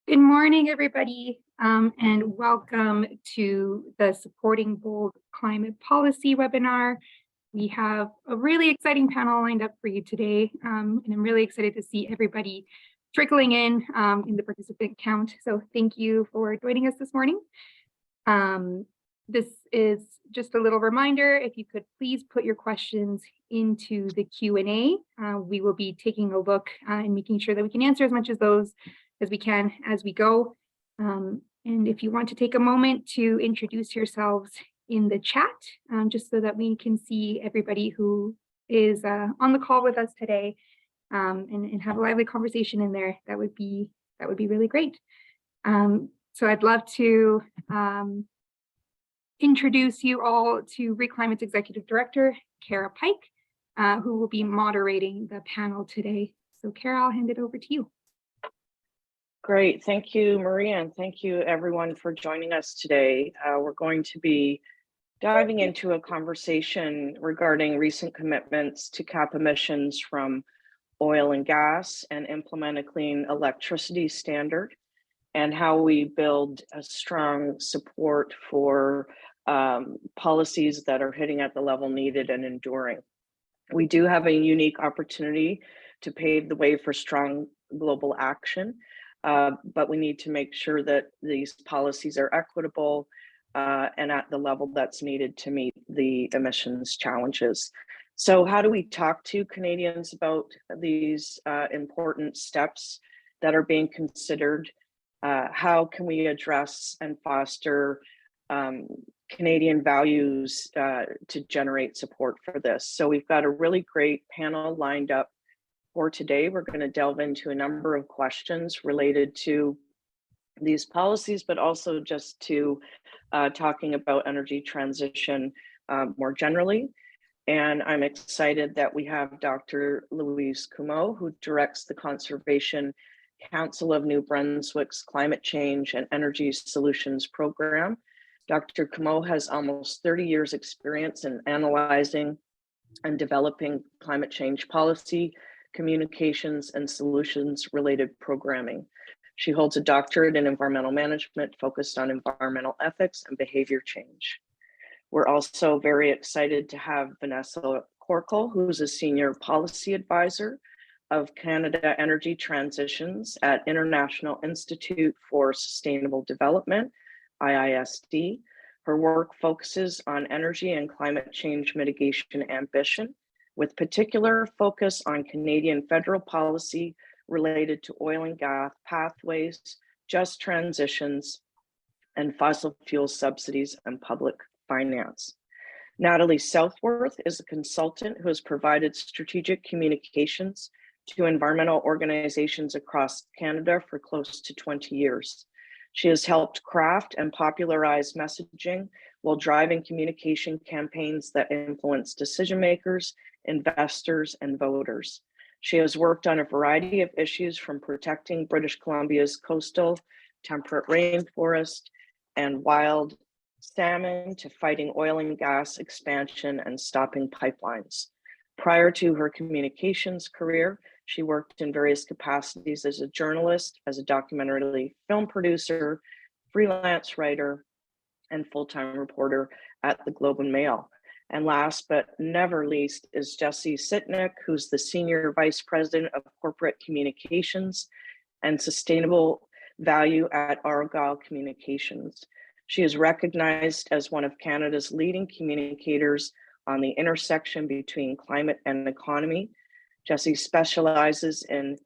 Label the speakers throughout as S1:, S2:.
S1: Good morning, everybody, and welcome to the Supporting Bold Climate Policy webinar. We have a really exciting panel lined up for you today, and I'm really excited to see everybody trickling in the participant count. So thank you for joining us this morning. This is just a little reminder, if you could please put your questions into the Q&A. We will be taking a look and making sure that we can answer as much of those as we can as we go. And if you want to take a moment to introduce yourselves in the chat, just so that we can see everybody who is on the call with us today, and have a lively conversation in there, that would be really great. So I'd love to introduce you all to Re.Climate's Executive Director, Kara Pike, who will be moderating the panel today. So Kara, I'll hand it over to you.
S2: Great, thank you, Maria, and thank you everyone for joining us today. We're going to be diving into a conversation regarding recent commitments to cap emissions from oil and gas and implement a clean electricity standard, and how we build a strong support for policies that are hitting at the level needed and enduring. We do have a unique opportunity to pave the way for strong global action, but we need to make sure that these policies are equitable and at the level that's needed to meet the emissions challenges. So how do we talk to Canadians about these important steps that are being considered? How can we address and foster Canadian values to generate support for this? So we've got a really great panel lined up for today. We're going to delve into a number of questions related to these policies, but also just to talking about energy transition more generally. And I'm excited that we have Dr. Louise Comeau, who directs the Conservation Council of New Brunswick's Climate Change and Energy Solutions Program. Dr. Comeau has almost 30 years experience in analyzing and developing climate change policy, communications, and solutions related programming. She holds a doctorate in environmental management focused on environmental ethics and behavior change. We're also very excited to have Vanessa Corkle, who's a senior policy advisor of Canada Energy Transitions at International Institute for Sustainable Development, IISD. Her work focuses on energy and climate change mitigation ambition, with particular focus on Canadian federal policy related to oil and gas pathways, just transitions, and fossil fuel subsidies and public finance. Natalie Southworth is a consultant who has provided strategic communications to environmental organizations across Canada for close to 20 years. She has helped craft and popularize messaging while driving communication campaigns that influence decision makers, investors, and voters. She has worked on a variety of issues, from protecting British Columbia's coastal temperate rainforest and wild salmon to fighting oil and gas expansion and stopping pipelines. Prior to her communications career, she worked in various capacities as a journalist, as a documentary film producer, freelance writer, and full-time reporter at the Globe and Mail. And last but never least is Jessie Sitnick, who's the Senior Vice President of Corporate Communications and Sustainable Value at Argyle Communications. She is recognized as one of Canada's leading communicators on the intersection between climate and economy. Jessie specializes in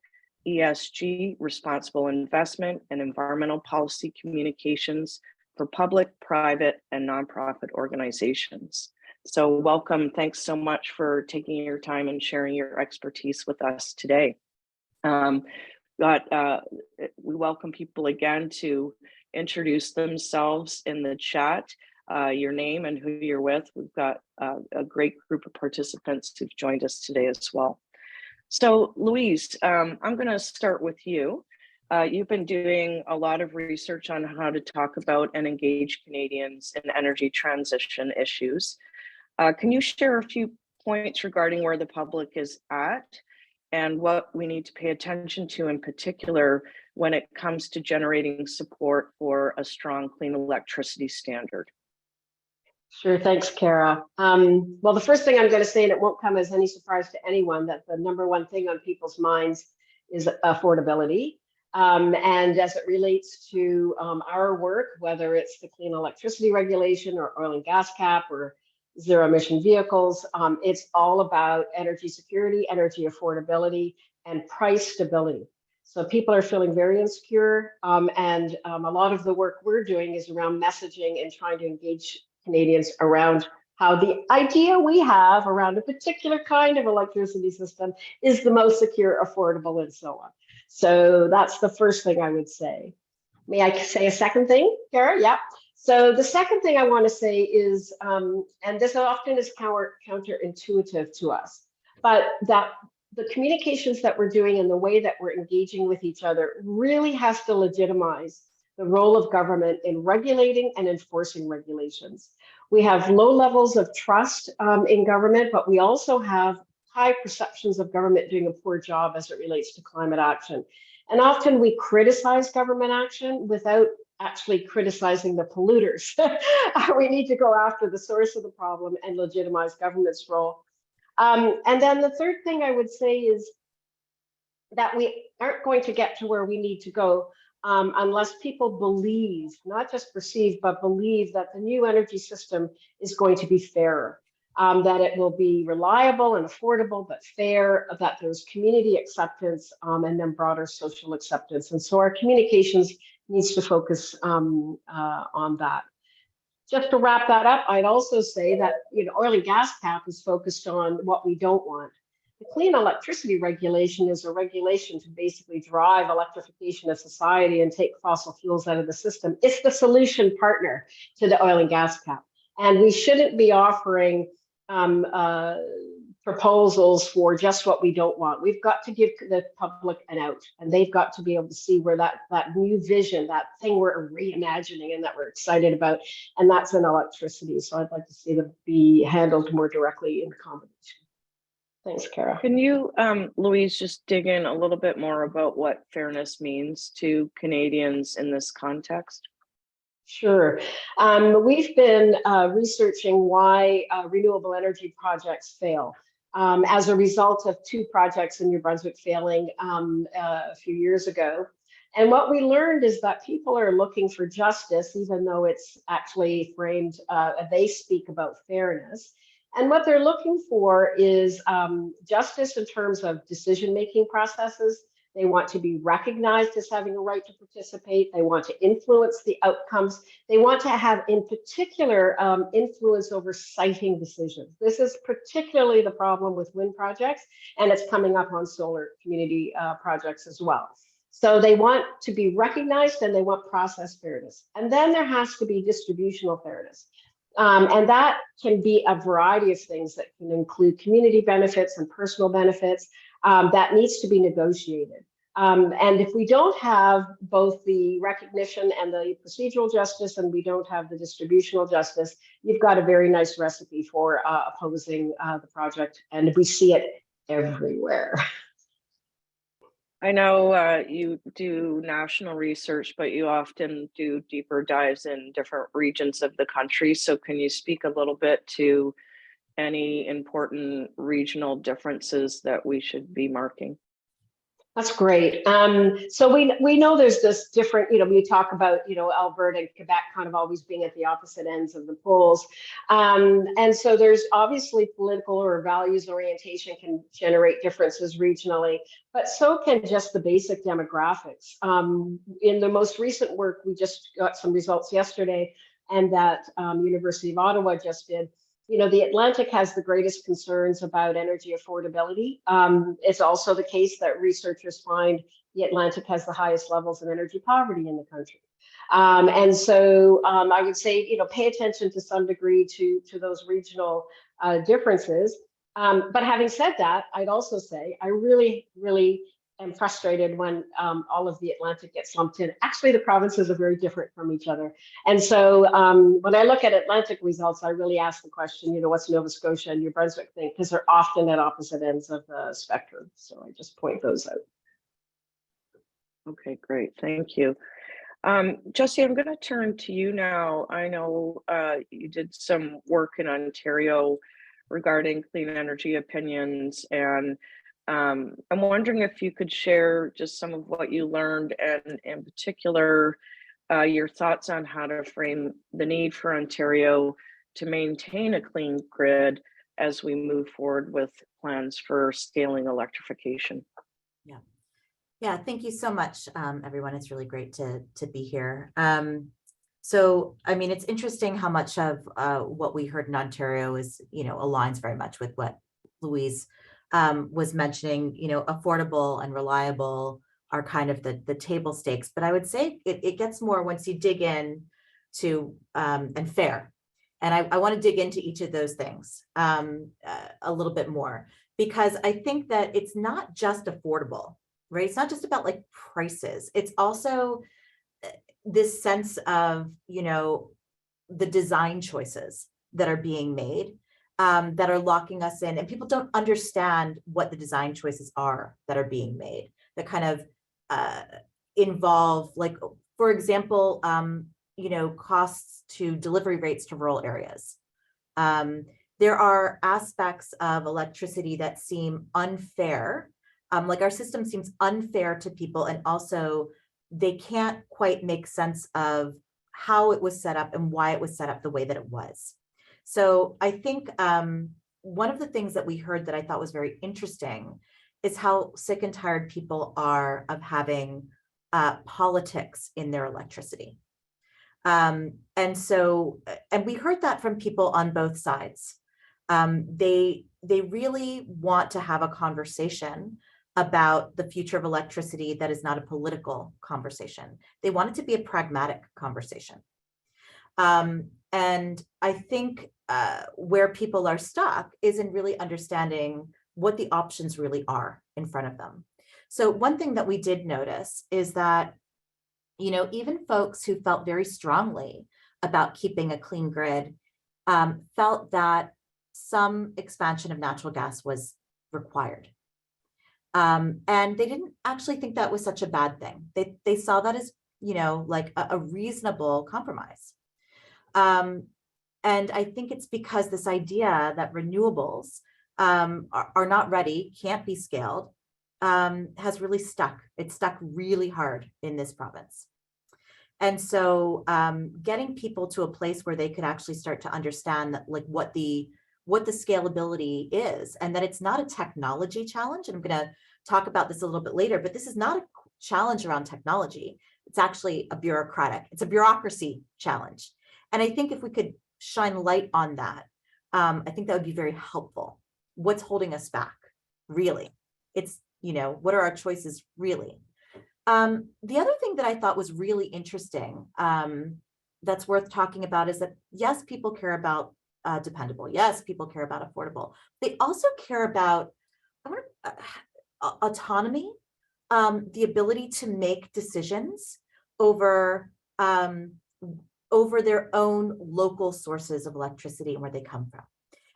S2: ESG, responsible investment, and environmental policy communications for public, private, and nonprofit organizations. So welcome, thanks so much for taking your time and sharing your expertise with us today. We welcome people again to introduce themselves in the chat, your name and who you're with. We've got a great group of participants who've joined us today as well. So Louise, I'm gonna start with you. You've been doing a lot of research on how to talk about and engage Canadians in energy transition issues. Can you share a few points regarding where the public is at and what we need to pay attention to in particular when it comes to generating support for a strong clean electricity standard?
S3: Sure, thanks, Kara. Well, the first thing I'm going to say, and it won't come as any surprise to anyone, that the number one thing on people's minds is affordability. And as it relates to our work, whether it's the clean electricity regulation or oil and gas cap or zero emission vehicles, it's all about energy security, energy affordability, and price stability. So people are feeling very insecure, and a lot of the work we're doing is around messaging and trying to engage Canadians around how the idea we have around a particular kind of electricity system is the most secure, affordable, and so on. So that's the first thing I would say. May I say a second thing, Kara? Yeah. So the second thing I want to say is, and this often is counterintuitive to us, but that the communications that we're doing and the way that we're engaging with each other really has to legitimize the role of government in regulating and enforcing regulations. We have low levels of trust in government, but we also have high perceptions of government doing a poor job as it relates to climate action. And often we criticize government action without actually criticizing the polluters. We need to go after the source of the problem and legitimize government's role. And then the third thing I would say is that we aren't going to get to where we need to go unless people believe, not just perceive, but believe that the new energy system is going to be fairer, that it will be reliable and affordable, but fair, that there's community acceptance and then broader social acceptance. And so our communications needs to focus on that. Just to wrap that up, I'd also say that oil and gas cap is focused on what we don't want. The clean electricity regulation is a regulation to basically drive electrification of society and take fossil fuels out of the system. It's the solution partner to the oil and gas cap. And we shouldn't be offering proposals for just what we don't want. We've got to give the public an out, and they've got to be able to see where that new vision, that thing we're reimagining and that we're excited about, and that's in electricity. So I'd like to see them be handled more directly in combination. Thanks, Kara.
S2: Can you, Louise, just dig in a little bit more about what fairness means to Canadians in this context?
S3: Sure. We've been researching why renewable energy projects fail as a result of two projects in New Brunswick failing a few years ago. And what we learned is that people are looking for justice, even though it's actually framed, they speak about fairness. And what they're looking for is justice in terms of decision-making processes. They want to be recognized as having a right to participate. They want to influence the outcomes. They want to have, in particular, influence over siting decisions. This is particularly the problem with wind projects, and it's coming up on solar community projects as well. So they want to be recognized and they want process fairness. And then there has to be distributional fairness. And that can be a variety of things that can include community benefits and personal benefits that needs to be negotiated. And if we don't have both the recognition and the procedural justice, and we don't have the distributional justice, you've got a very nice recipe for opposing the project. And we see it everywhere.
S2: I know you do national research, but you often do deeper dives in different regions of the country. So can you speak a little bit to any important regional differences that we should be marking?
S3: That's great. So we know there's this different, we talk about, Alberta and Quebec kind of always being at the opposite ends of the poles. And so there's obviously political or values orientation can generate differences regionally, but so can just the basic demographics. In the most recent work, we just got some results yesterday, and that University of Ottawa just did. The Atlantic has the greatest concerns about energy affordability. It's also the case that researchers find the Atlantic has the highest levels of energy poverty in the country. And so I would say, pay attention to some degree to those regional differences. But having said that, I'd also say I really am frustrated when all of the Atlantic gets lumped in. Actually, the provinces are very different from each other. And so when I look at Atlantic results, I really ask the question, what's Nova Scotia and New Brunswick think? Because they're often at opposite ends of the spectrum. So I just point those out.
S2: Okay, great. Thank you. Jesse, I'm going to turn to you now. I know you did some work in Ontario regarding clean energy opinions, and I'm wondering if you could share just some of what you learned, and in particular, your thoughts on how to frame the need for Ontario to maintain a clean grid as we move forward with plans for scaling electrification.
S4: Yeah, thank you so much, everyone. It's really great to be here. So, I mean, it's interesting how much of what we heard in Ontario is, aligns very much with what Louise was mentioning. Affordable and reliable are kind of the table stakes, but I would say it gets more once you dig in to and fair. And I want to dig into each of those things a little bit more, because I think that it's not just affordable. Right? It's not just about like prices. It's also this sense of, the design choices that are being made that are locking us in, and people don't understand what the design choices are that are being made that kind of involve, like, for example, costs to delivery rates to rural areas. There are aspects of electricity that seem unfair. Like our system seems unfair to people, and also they can't quite make sense of how it was set up and why it was set up the way that it was. So I think one of the things that we heard that I thought was very interesting is how sick and tired people are of having politics in their electricity. And we heard that from people on both sides. They really want to have a conversation about the future of electricity that is not a political conversation. They want it to be a pragmatic conversation. And I think where people are stuck is in really understanding what the options really are in front of them. So one thing that we did notice is that, even folks who felt very strongly about keeping a clean grid felt that some expansion of natural gas was required. And they didn't actually think that was such a bad thing. They saw that as, like a reasonable compromise. And I think it's because this idea that renewables are not ready, can't be scaled, has really stuck. It's stuck really hard in this province. And so getting people to a place where they could actually start to understand that, like, what the scalability is, and that it's not a technology challenge. And I'm going to talk about this a little bit later, but this is not a challenge around technology. It's actually it's a bureaucracy challenge. And I think if we could shine light on that, I think that would be very helpful. What's holding us back, really? It's, what are our choices really? The other thing that I thought was really interesting that's worth talking about is that, yes, people care about dependable. Yes, people care about affordable. They also care about autonomy, the ability to make decisions over their own local sources of electricity and where they come from.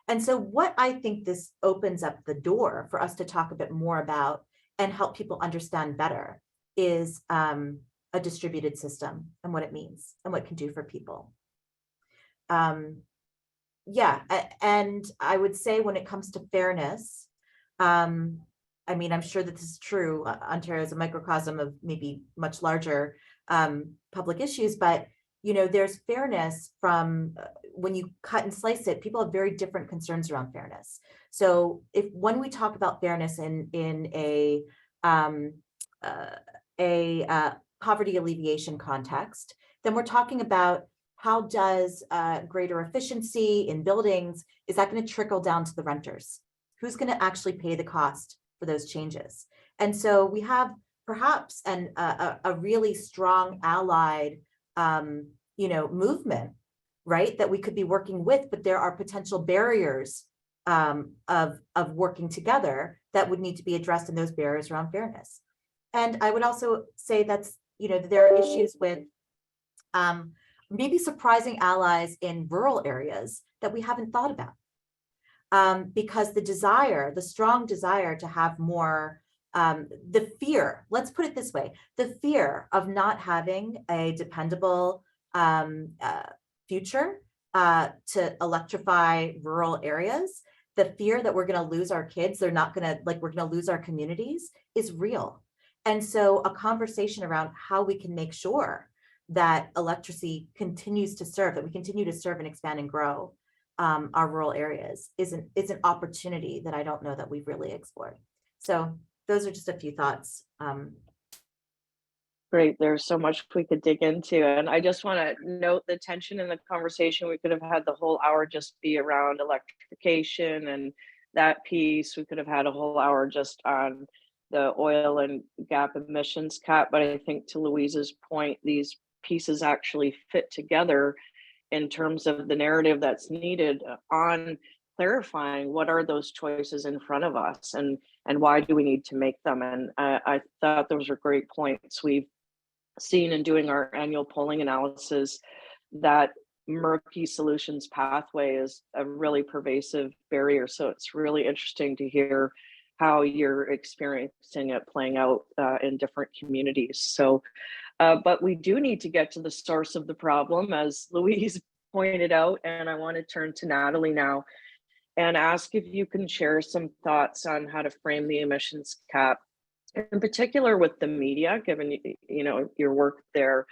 S4: And so what I think this opens up the door for us to talk a bit more about and help people understand better is a distributed system and what it means and what it can do for people. Yeah, and I would say when it comes to fairness, I mean, I'm sure that this is true. Ontario is a microcosm of maybe much larger public issues, but there's fairness from when you cut and slice it. People have very different concerns around fairness. So when we talk about fairness in a poverty alleviation context, then we're talking about how does greater efficiency in buildings, is that going to trickle down to the renters? Who's going to actually pay the cost for those changes? And so we have perhaps a really strong allied movement, right, that we could be working with, but there are potential barriers of working together that would need to be addressed, in those barriers around fairness. And I would also say that's, there are issues with maybe surprising allies in rural areas that we haven't thought about. Because the strong desire to have more, the fear, let's put it this way, the fear of not having a dependable future to electrify rural areas, the fear that we're going to lose our kids, we're going to lose our communities is real. And so a conversation around how we can make sure that electricity continues to serve, that we continue to serve and expand and grow our rural areas is an opportunity that I don't know that we've really explored. So those are just a few thoughts.
S2: Great. There's so much we could dig into. And I just want to note the tension in the conversation. We could have had the whole hour just be around electrification and that piece. We could have had a whole hour just on the oil and gas emissions cap. But I think to Louise's point, these pieces actually fit together in terms of the narrative that's needed on clarifying what are those choices in front of us and why do we need to make them. And I thought those were great points. We've seen in doing our annual polling analysis that murky solutions pathway is a really pervasive barrier. So it's really interesting to hear how you're experiencing it playing out in different communities. So, but we do need to get to the source of the problem, as Louise pointed out, and I want to turn to Natalie now and ask if you can share some thoughts on how to frame the emissions cap, in particular with the media, given your work there.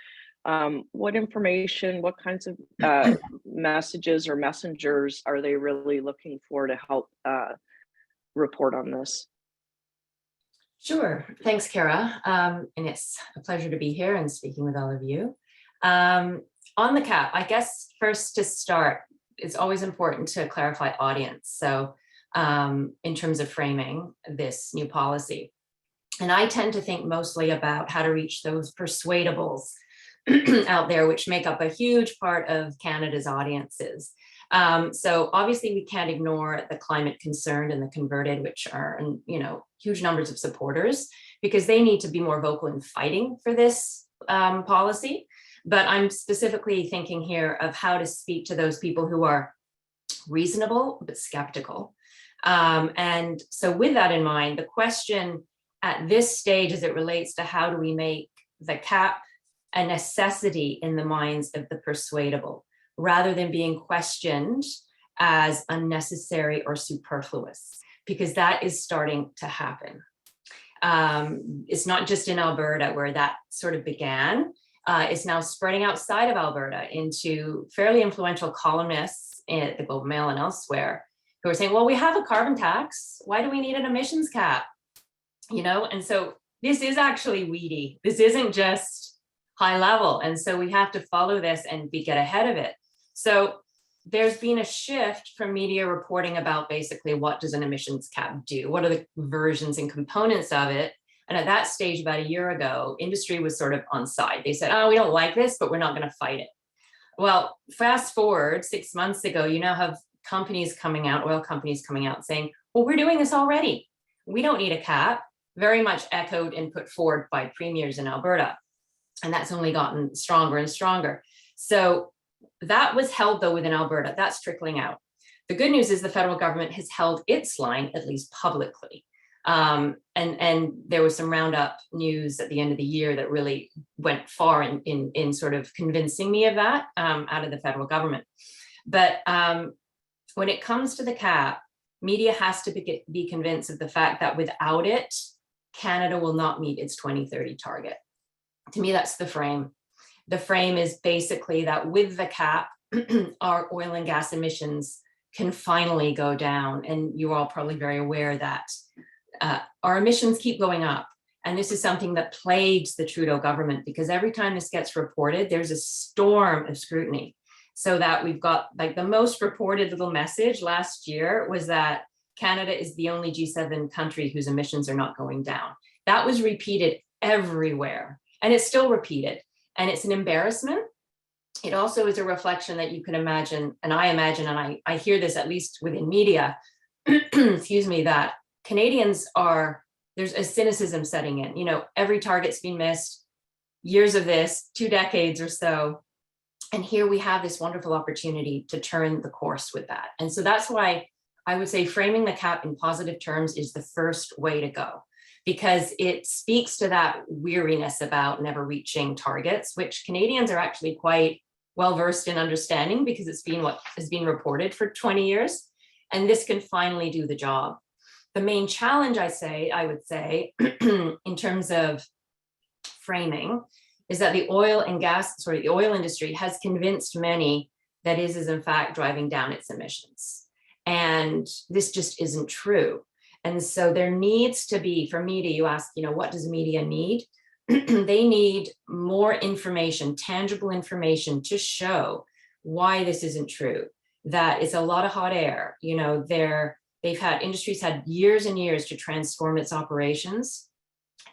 S2: What information, what kinds of messages or messengers are they really looking for to help report on this?
S5: Sure. Thanks, Kara. And it's a pleasure to be here and speaking with all of you. On the cap, I guess first to start, it's always important to clarify audience. So in terms of framing this new policy, and I tend to think mostly about how to reach those persuadables out there, which make up a huge part of Canada's audiences. So obviously we can't ignore the climate concerned and the converted, which are, huge numbers of supporters, because they need to be more vocal in fighting for this policy. But I'm specifically thinking here of how to speak to those people who are reasonable but skeptical. And so with that in mind, the question at this stage as it relates to how do we make the cap a necessity in the minds of the persuadable, rather than being questioned as unnecessary or superfluous, because that is starting to happen. It's not just in Alberta where that sort of began. It's now spreading outside of Alberta into fairly influential columnists at the Globe and Mail and elsewhere who are saying, well, we have a carbon tax. Why do we need an emissions cap? And so this is actually weedy. This isn't just high level. And so we have to follow this and get ahead of it. So there's been a shift from media reporting about basically what does an emissions cap do? What are the versions and components of it? And at that stage, about a year ago, industry was sort of on side. They said, oh, we don't like this, but we're not going to fight it. Well, fast forward 6 months ago, you now have companies coming out, oil companies coming out saying, well, we're doing this already. We don't need a cap. Very much echoed and put forward by premiers in Alberta. And that's only gotten stronger and stronger. So that was held though within Alberta. That's trickling out. The good news is the federal government has held its line, at least publicly. And there was some roundup news at the end of the year that really went far in sort of convincing me of that out of the federal government. But when it comes to the cap, media has to be convinced of the fact that without it, Canada will not meet its 2030 target. To me, that's the frame. The frame is basically that with the cap, our oil and gas emissions can finally go down. And you're all probably very aware that our emissions keep going up. And this is something that plagues the Trudeau government, because every time this gets reported, there's a storm of scrutiny. So that we've got like the most reported little message last year was that Canada is the only G7 country whose emissions are not going down. That was repeated everywhere, and it's still repeated. And it's an embarrassment. It also is a reflection that you can imagine, and I imagine, and I hear this at least within media, excuse me, that Canadians are there's a cynicism setting in. You know, every target's been missed, years of this, 2 decades or so. And here we have this wonderful opportunity to turn the course with that. And so that's why I would say framing the CAP in positive terms is the first way to go, because it speaks to that weariness about never reaching targets, which Canadians are actually quite well versed in understanding, because it's been what has been reported for 20 years. And this can finally do the job. The main challenge I would say, in terms of framing, is that the oil industry has convinced many that is in fact driving down its emissions. And this just isn't true. And so there needs to be, for media, you ask, you know, what does media need? They need more information, tangible information, to show why this isn't true, that it's a lot of hot air. You know, industries had years and years to transform its operations,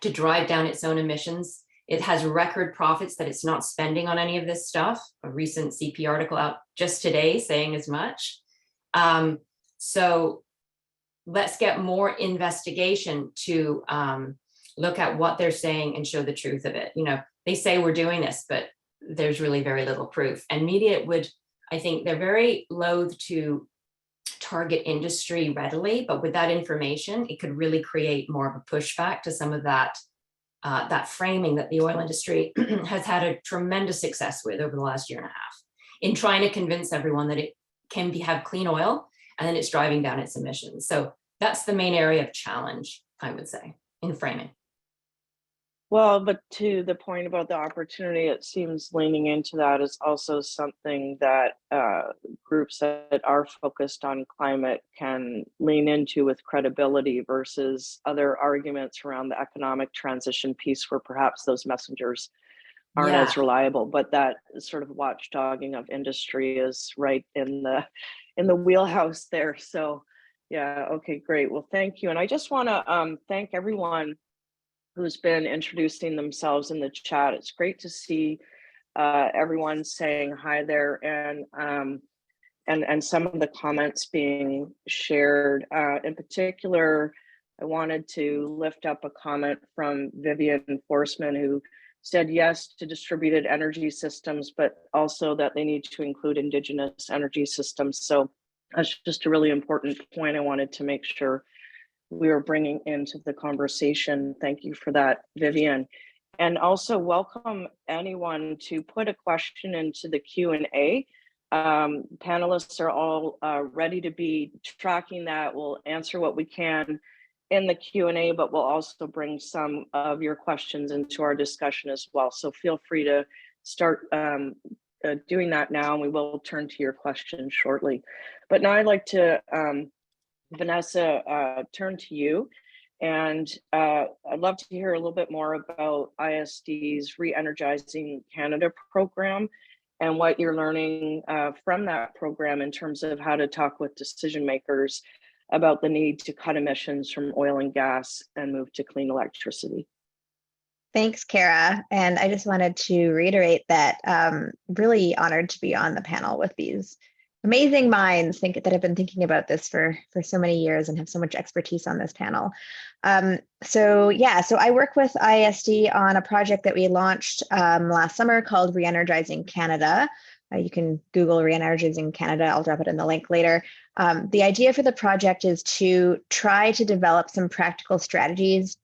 S5: to drive down its own emissions. It has record profits that it's not spending on any of this stuff. A recent CP article out just today saying as much. So let's get more investigation to look at what they're saying and show the truth of it. You know, they say we're doing this, but there's really very little proof. And media I think they're very loath to target industry readily, but with that information, it could really create more of a pushback to some of that framing that the oil industry has had a tremendous success with over the last year and a half, in trying to convince everyone that it can have clean oil and then it's driving down its emissions. So that's the main area of challenge, I would say, in framing.
S2: Well, but to the point about the opportunity, it seems leaning into that is also something that groups that are focused on climate can lean into with credibility, versus other arguments around the economic transition piece where perhaps those messengers aren't as reliable. But that sort of watchdogging of industry is right in the wheelhouse there. So yeah, okay, great. Well, thank you. And I just want to thank everyone who's been introducing themselves in the chat. It's great to see everyone saying hi there, and some of the comments being shared. In particular, I wanted to lift up a comment from Vivian Forsman, who said yes to distributed energy systems, but also that they need to include Indigenous energy systems. So that's just a really important point I wanted to make sure we are bringing into the conversation. Thank you for that, Vivian. And also welcome anyone to put a question into the Q&A. Panelists are all ready to be tracking that. We'll answer what we can in the Q&A, but we'll also bring some of your questions into our discussion as well. So feel free to start doing that now, and we will turn to your questions shortly. But now I'd like to Vanessa, turn to you, and I'd love to hear a little bit more about ISD's Re-Energizing Canada program and what you're learning from that program in terms of how to talk with decision makers about the need to cut emissions from oil and gas and move to clean electricity.
S6: Thanks, Kara. And I just wanted to reiterate that really honored to be on the panel with these amazing minds that have been thinking about this for so many years and have so much expertise on this panel. So I work with ISD on a project that we launched last summer called Re-Energizing Canada. You can Google Re-Energizing Canada. I'll drop it in the link later. The idea for the project is to try to develop some practical strategies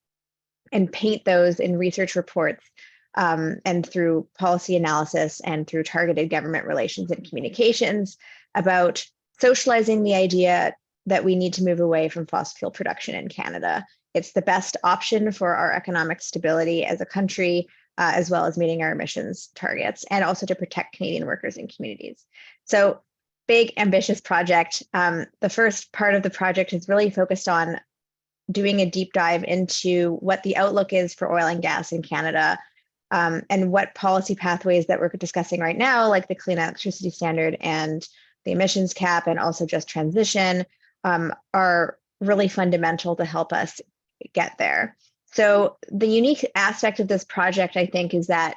S6: and paint those in research reports and through policy analysis and through targeted government relations and communications about socializing the idea that we need to move away from fossil fuel production in Canada. It's the best option for our economic stability as a country, as well as meeting our emissions targets, and also to protect Canadian workers and communities. So big, ambitious project. The first part of the project is really focused on doing a deep dive into what the outlook is for oil and gas in Canada, and what policy pathways that we're discussing right now, like the Clean Electricity Standard and the emissions cap, and also just transition, are really fundamental to help us get there. So the unique aspect of this project, I think, is that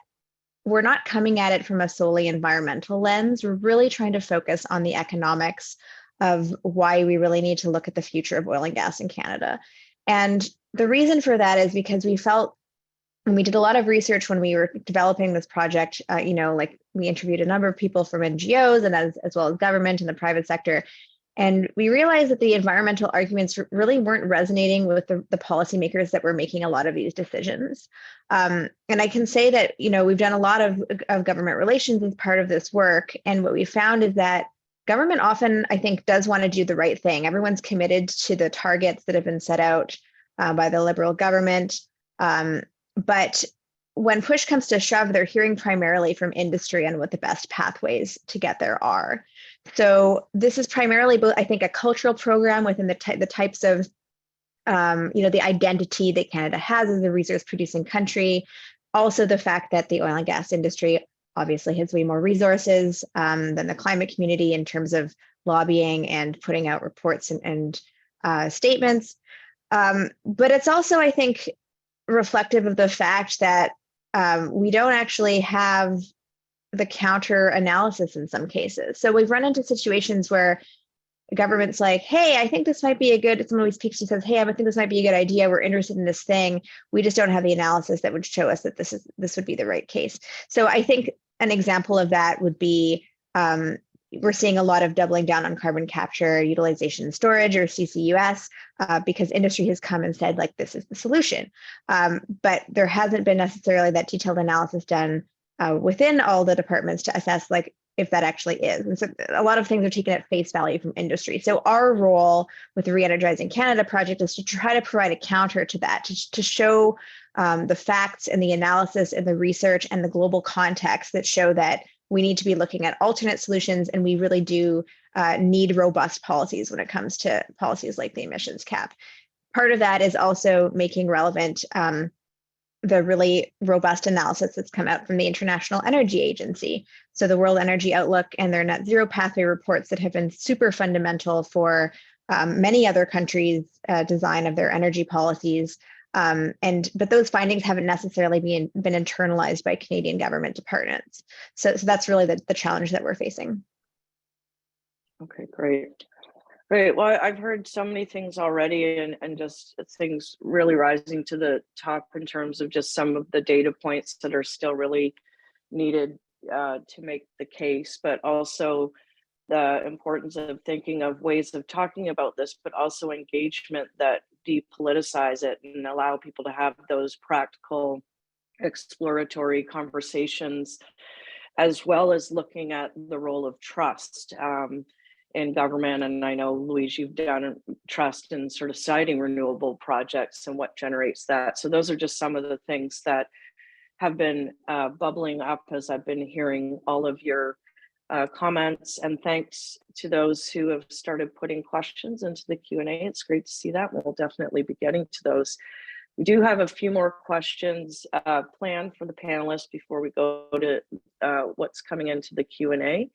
S6: we're not coming at it from a solely environmental lens. We're really trying to focus on the economics of why we really need to look at the future of oil and gas in Canada. And the reason for that is because we felt, and we did a lot of research when we were developing this project, like we interviewed a number of people from NGOs and as well as government and the private sector. And we realized that the environmental arguments really weren't resonating with the policymakers that were making a lot of these decisions. And I can say that, we've done a lot of government relations as part of this work. And what we found is that government often, I think, does want to do the right thing. Everyone's committed to the targets that have been set out by the Liberal government. But when push comes to shove, they're hearing primarily from industry on what the best pathways to get there are. So this is primarily, I think, a cultural program within the types of, the identity that Canada has as a resource producing country. Also the fact that the oil and gas industry obviously has way more resources than the climate community in terms of lobbying and putting out reports and statements. But it's also, I think, reflective of the fact that we don't actually have the counter analysis in some cases. So we've run into situations where the government's like, hey, I think this might be someone we speak to says, hey, I think this might be a good idea. We're interested in this thing. We just don't have the analysis that would show us that this would be the right case. So I think an example of that would be, we're seeing a lot of doubling down on carbon capture, utilization, and storage, or CCUS, because industry has come and said, like, this is the solution. But there hasn't been necessarily that detailed analysis done within all the departments to assess, like, if that actually is. And so a lot of things are taken at face value from industry. So our role with the Re-Energizing Canada project is to try to provide a counter to that, to show the facts and the analysis and the research and the global context that show that we need to be looking at alternate solutions, and we really do need robust policies when it comes to policies like the emissions cap. Part of that is also making relevant the really robust analysis that's come out from the International Energy Agency. So the World Energy Outlook and their net zero pathway reports that have been super fundamental for many other countries' design of their energy policies. But those findings haven't necessarily been internalized by Canadian government departments. So that's really the challenge that we're facing.
S2: Okay, great. Great. Well, I've heard so many things already, and just things really rising to the top in terms of just some of the data points that are still really needed to make the case, but also the importance of thinking of ways of talking about this, but also engagement that depoliticize it and allow people to have those practical exploratory conversations, as well as looking at the role of trust in government. And I know, Louise, you've done trust in sort of citing renewable projects and what generates that. So those are just some of the things that have been bubbling up as I've been hearing all of your comments, and thanks to those who have started putting questions into the Q&A. It's great to see that. We'll definitely be getting to those. We do have a few more questions planned for the panelists before we go to what's coming into the Q&A.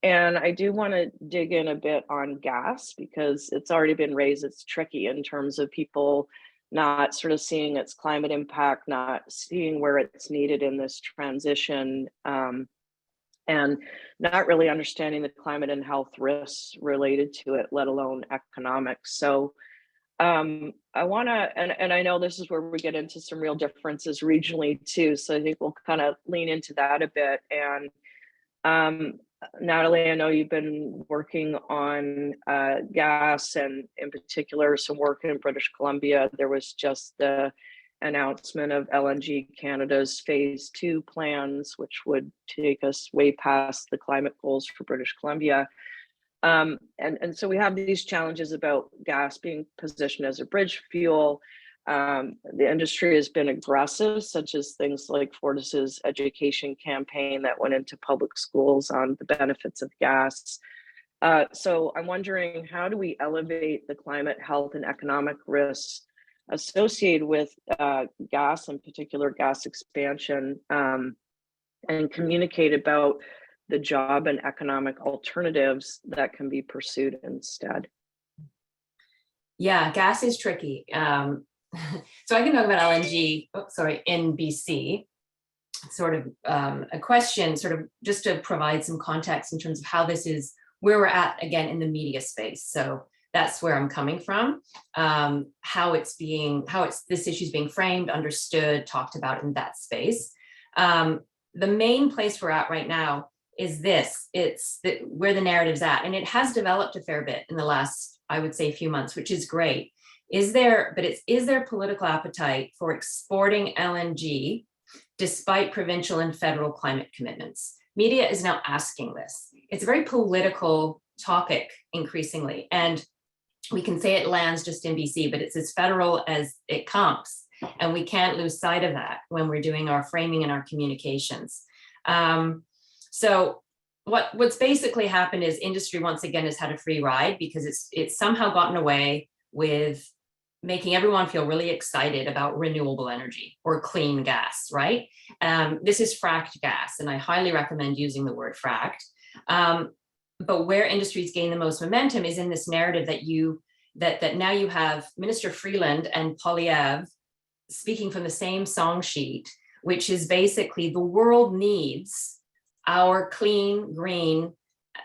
S2: And I do want to dig in a bit on gas, because it's already been raised. It's tricky in terms of people not sort of seeing its climate impact, not seeing where it's needed in this transition, and not really understanding the climate and health risks related to it, let alone economics. So I want to, and I know this is where we get into some real differences regionally too. So I think we'll kind of lean into that a bit. And Natalie, I know you've been working on gas, and in particular some work in British Columbia. There was just the announcement of LNG Canada's phase 2 plans, which would take us way past the climate goals for British Columbia. And so we have these challenges about gas being positioned as a bridge fuel. The industry has been aggressive, such as things like Fortis's education campaign that went into public schools on the benefits of gas. So I'm wondering, how do we elevate the climate, health, and economic risks associated with gas, in particular gas expansion, and communicate about the job and economic alternatives that can be pursued instead?
S5: Yeah, gas is tricky. So I can talk about LNG, in BC, sort of a question, sort of just to provide some context in terms of how this is, where we're at again in the media space. So That's where I'm coming from. How this issue is being framed, understood, talked about in that space. The main place we're at right now is this. It's where the narrative's at, and it has developed a fair bit in the last, I would say, few months, which is great. Is there political appetite for exporting LNG despite provincial and federal climate commitments? Media is now asking this. It's a very political topic increasingly, and we can say it lands just in BC, but it's as federal as it comes, and we can't lose sight of that when we're doing our framing and our communications. So what's basically happened is industry once again has had a free ride because it's somehow gotten away with making everyone feel really excited about renewable energy or clean gas, right? This is fracked gas, and I highly recommend using the word fracked. But where industries gain the most momentum is in this narrative that now you have Minister Freeland and Poilievre speaking from the same song sheet, which is basically the world needs our clean, green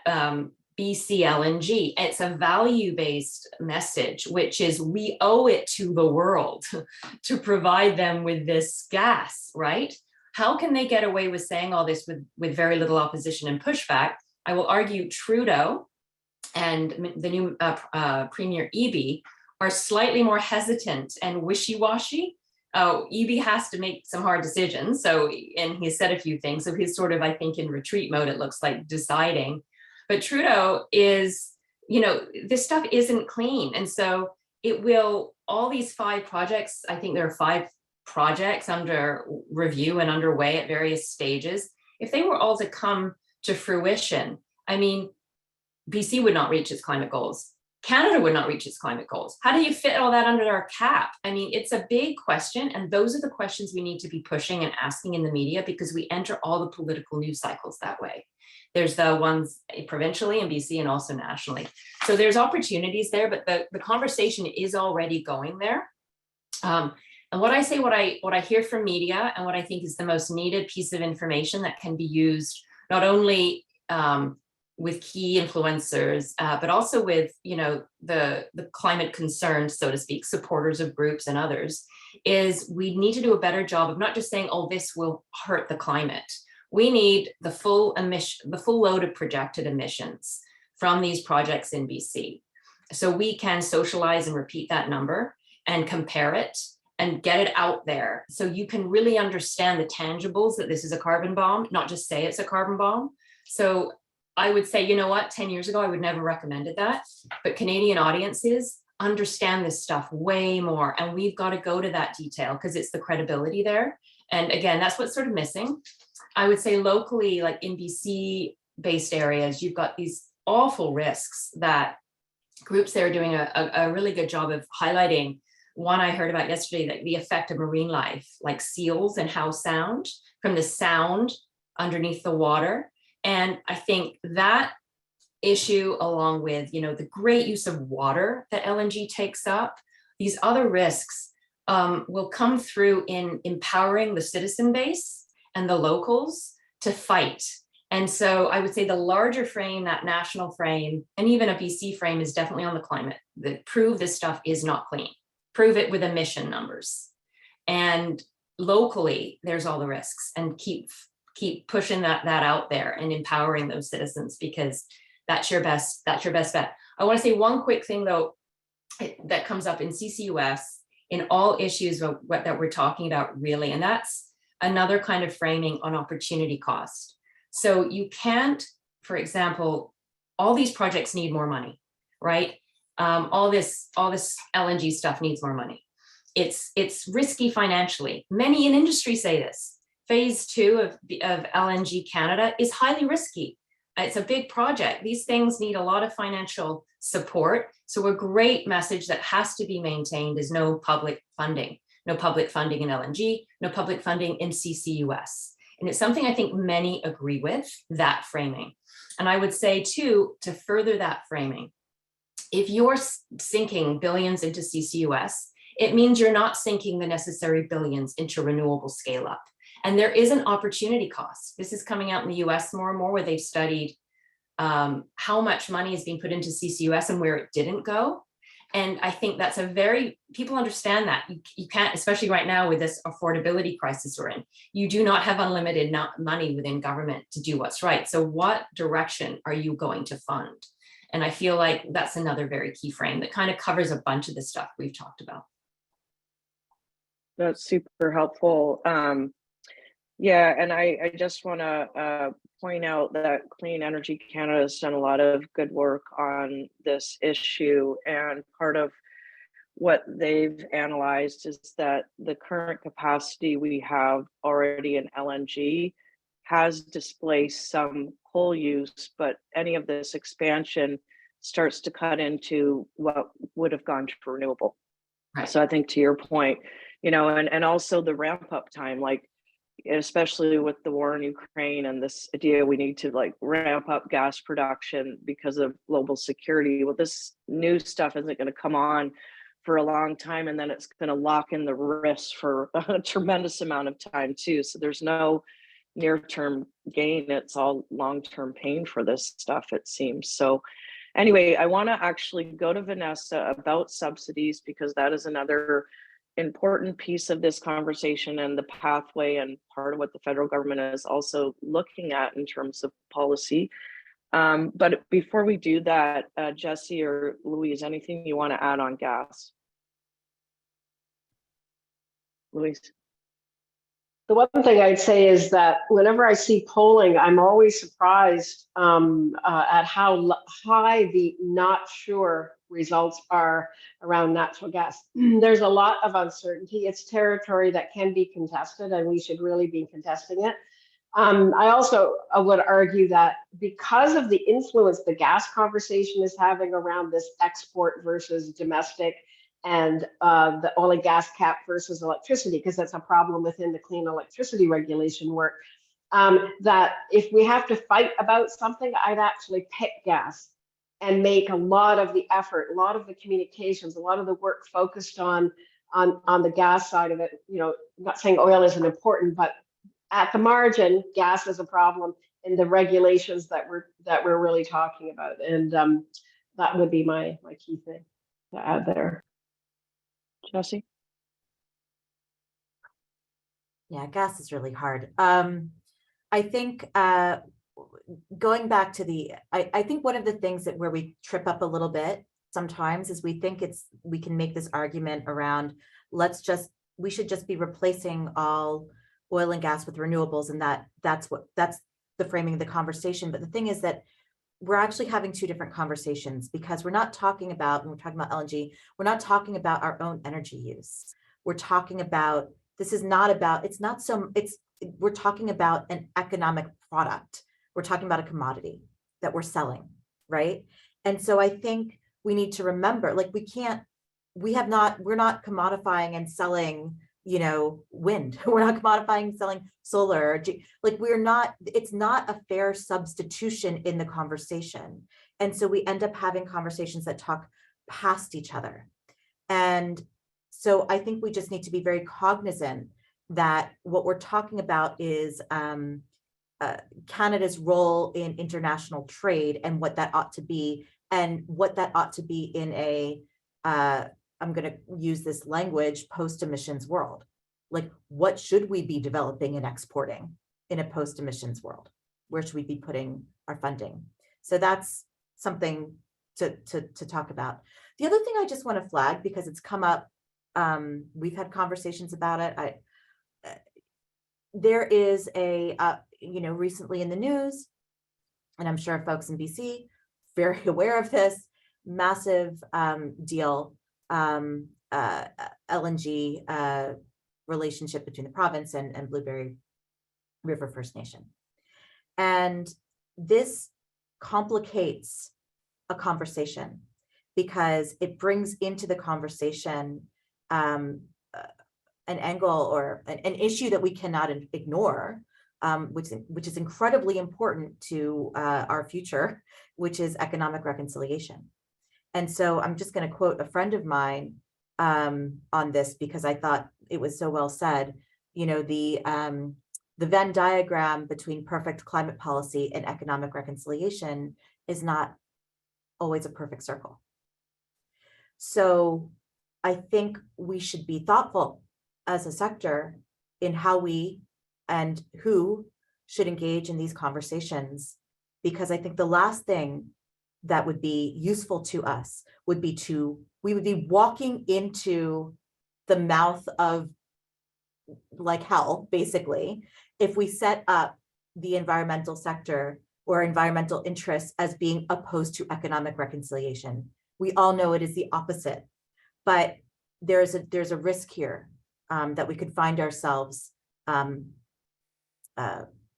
S5: BC LNG. It's a value-based message, which is we owe it to the world to provide them with this gas, right? How can they get away with saying all this with very little opposition and pushback? I will argue Trudeau and the new Premier Eby are slightly more hesitant and wishy-washy. Eby has to make some hard decisions. And he said a few things. So he's sort of, I think, in retreat mode, it looks like, deciding. But Trudeau is, this stuff isn't clean. And so all these 5 projects, I think there are 5 projects under review and underway at various stages. If they were all to come to fruition, I mean, BC would not reach its climate goals. Canada would not reach its climate goals. How do you fit all that under our cap? I mean, it's a big question, and those are the questions we need to be pushing and asking in the media, because we enter all the political news cycles that way. There's the ones provincially in BC and also nationally. So there's opportunities there, but the conversation is already going there. And what I hear from media and what I think is the most needed piece of information that can be used not only with key influencers, but also with the climate concerned, so to speak, supporters of groups and others, is we need to do a better job of not just saying, oh, this will hurt the climate. We need the full load of projected emissions from these projects in BC. So we can socialize and repeat that number and compare it and get it out there so you can really understand the tangibles that this is a carbon bomb, not just say it's a carbon bomb. So I would say, you know what, 10 years ago, I would never recommended that, but Canadian audiences understand this stuff way more. And we've got to go to that detail because it's the credibility there. And again, that's what's sort of missing. I would say locally, like in BC based areas, you've got these awful risks that groups there are doing a really good job of highlighting. One I heard about yesterday, that the effect of marine life, like seals and how sound, from the sound underneath the water. And I think that issue, along with, the great use of water that LNG takes up, these other risks will come through in empowering the citizen base and the locals to fight. And so I would say the larger frame, that national frame, and even a BC frame, is definitely on the climate. Prove this stuff is not clean. Prove it with emission numbers. And locally, there's all the risks, and keep pushing that out there and empowering those citizens, because that's your best bet. I want to say one quick thing though, that comes up in CCUS in all issues that we're talking about, really, and that's another kind of framing on opportunity cost. So you can't, for example, all these projects need more money, right? All this LNG stuff needs more money. It's risky financially. Many in industry say this. Phase 2 of LNG Canada is highly risky. It's a big project. These things need a lot of financial support. So a great message that has to be maintained is no public funding. No public funding in LNG, no public funding in CCUS. And it's something I think many agree with, that framing. And I would say too, to further that framing, if you're sinking billions into CCUS, it means you're not sinking the necessary billions into renewable scale up. And there is an opportunity cost. This is coming out in the US more and more, where they've studied how much money is being put into CCUS and where it didn't go. And I think that's people understand that. You can't, especially right now with this affordability crisis we're in, you do not have unlimited money within government to do what's right. So what direction are you going to fund? And I feel like that's another very key frame that kind of covers a bunch of the stuff we've talked about.
S2: That's super helpful. Yeah, and I just want to point out that Clean Energy Canada has done a lot of good work on this issue, and part of what they've analyzed is that the current capacity we have already in LNG has displaced some coal use, but any of this expansion starts to cut into what would have gone to renewable.
S5: Right.
S2: So I think to your point, and also the ramp up time, like especially with the war in Ukraine and this idea we need to like ramp up gas production because of global security. Well, this new stuff isn't going to come on for a long time, and then it's going to lock in the risks for a tremendous amount of time too. So there's no near-term gain. It's all long-term pain for this stuff, it seems. So anyway, I want to actually go to Vanessa about subsidies, because that is another important piece of this conversation and the pathway, and part of what the federal government is also looking at in terms of policy. But before we do that, Jesse or Louise, anything you want to add on gas? Louise?
S3: The one thing I'd say is that whenever I see polling, I'm always surprised at how high the not sure results are around natural gas. There's a lot of uncertainty. It's territory that can be contested, and we should really be contesting it. I also would argue that because of the influence the gas conversation is having around this export versus domestic, and the oil and gas cap versus electricity, because that's a problem within the clean electricity regulation work, that if we have to fight about something, I'd actually pick gas and make a lot of the effort, a lot of the communications, a lot of the work focused on the gas side of it. I'm not saying oil isn't important, but at the margin, gas is a problem in the regulations that we're really talking about. And that would be my key thing to add there.
S2: Jesse?
S4: Yeah, gas is really hard. I think going back to I think one of the things where we trip up a little bit sometimes is we think we can make this argument around we should just be replacing all oil and gas with renewables, and that's the framing of the conversation. But the thing is that we're actually having two different conversations, because when we're talking about LNG, we're not talking about our own energy use. We're talking about, we're talking about an economic product. We're talking about a commodity that we're selling, right? And so I think we need to remember, like, we're not commodifying and selling, wind. We're not commodifying and selling solar. Like, it's not a fair substitution in the conversation. And so we end up having conversations that talk past each other. And so I think we just need to be very cognizant that what we're talking about is Canada's role in international trade and what that ought to be, and what that ought to be in I'm going to use this language, post-emissions world. Like, what should we be developing and exporting in a post-emissions world? Where should we be putting our funding? So that's something to talk about. The other thing I just want to flag, because it's come up, we've had conversations about it. There is recently in the news, and I'm sure folks in BC very aware of this, massive deal, LNG relationship between the province and Blueberry River First Nation. And this complicates a conversation, because it brings into the conversation an angle or an issue that we cannot ignore, which is incredibly important to our future, which is economic reconciliation. And so I'm just going to quote a friend of mine on this, because I thought it was so well said. The the Venn diagram between perfect climate policy and economic reconciliation is not always a perfect circle. So I think we should be thoughtful as a sector in how we and who should engage in these conversations, because I think the last thing that would be useful to us would be we would be walking into the mouth of like hell, basically, if we set up the environmental sector or environmental interests as being opposed to economic reconciliation. We all know it is the opposite, but there's a risk here that we could find ourselves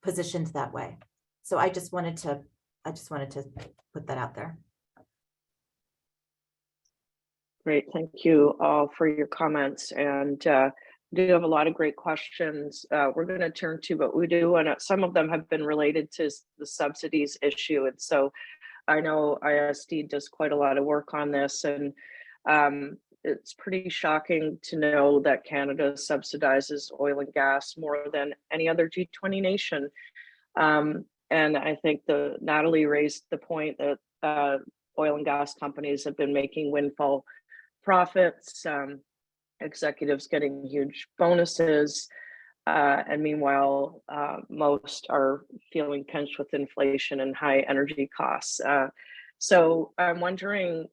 S4: positioned that way. So I just wanted to put that out there.
S2: Great, thank you all for your comments, and do have a lot of great questions we're going to turn to, but we do want to, some of them have been related to the subsidies issue, and so I know ISD does quite a lot of work on this, and it's pretty shocking to know that Canada subsidizes oil and gas more than any other G20 nation. And I think Natalie raised the point that oil and gas companies have been making windfall profits, executives getting huge bonuses, and meanwhile, most are feeling pinched with inflation and high energy costs. So I'm wondering,